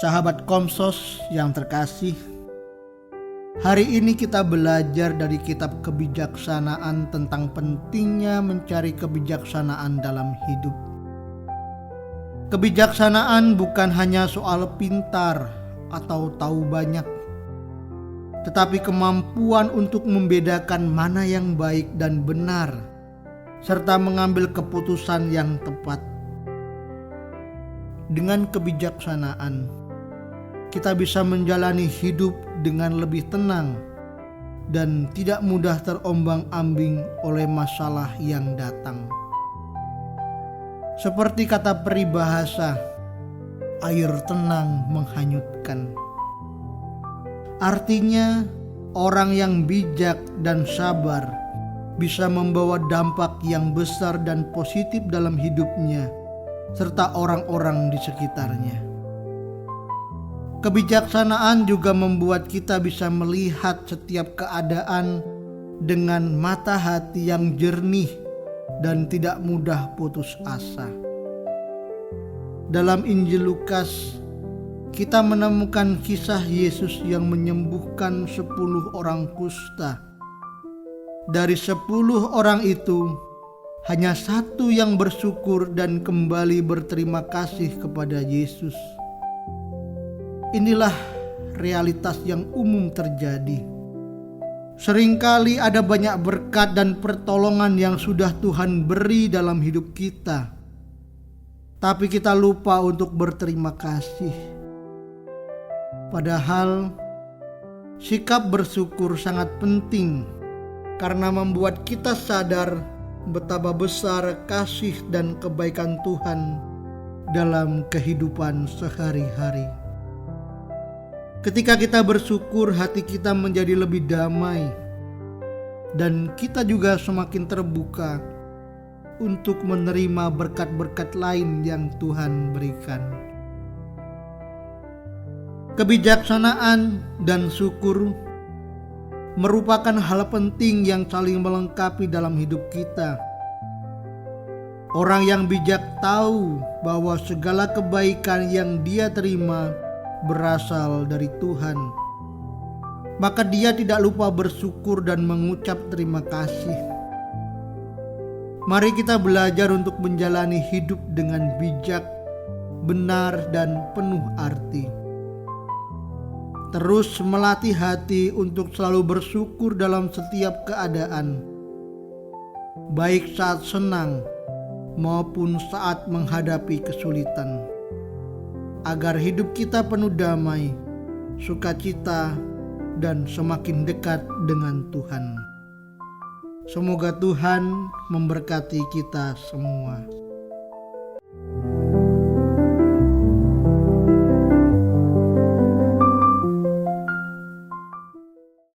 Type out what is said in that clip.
Sahabat Komsos yang terkasih, hari ini kita belajar dari kitab kebijaksanaan tentang pentingnya mencari kebijaksanaan dalam hidup. Kebijaksanaan bukan hanya soal pintar atau tahu banyak, tetapi kemampuan untuk membedakan mana yang baik dan benar, serta mengambil keputusan yang tepat. Dengan kebijaksanaan, kita bisa menjalani hidup dengan lebih tenang dan tidak mudah terombang-ambing oleh masalah yang datang. Seperti kata peribahasa, air tenang menghanyutkan. Artinya, orang yang bijak dan sabar bisa membawa dampak yang besar dan positif dalam hidupnya serta orang-orang di sekitarnya. Kebijaksanaan juga membuat kita bisa melihat setiap keadaan dengan mata hati yang jernih dan tidak mudah putus asa. Dalam Injil Lukas, kita menemukan kisah Yesus yang menyembuhkan 10 orang kusta. Dari 10 orang itu, hanya 1 yang bersyukur dan kembali berterima kasih kepada Yesus. Inilah realitas yang umum terjadi. Seringkali ada banyak berkat dan pertolongan yang sudah Tuhan beri dalam hidup kita, tapi kita lupa untuk berterima kasih. Padahal sikap bersyukur sangat penting karena membuat kita sadar betapa besar kasih dan kebaikan Tuhan dalam kehidupan sehari-hari. Ketika kita bersyukur, hati kita menjadi lebih damai dan kita juga semakin terbuka untuk menerima berkat-berkat lain yang Tuhan berikan. Kebijaksanaan dan syukur merupakan hal penting yang saling melengkapi dalam hidup kita. Orang yang bijak tahu bahwa segala kebaikan yang dia terima berasal dari Tuhan. Maka dia tidak lupa bersyukur dan mengucap terima kasih. Mari kita belajar untuk menjalani hidup dengan bijak, benar, dan penuh arti. Terus melatih hati untuk selalu bersyukur dalam setiap keadaan, baik saat senang maupun saat menghadapi kesulitan, agar hidup kita penuh damai, sukacita, dan semakin dekat dengan Tuhan. Semoga Tuhan memberkati kita semua.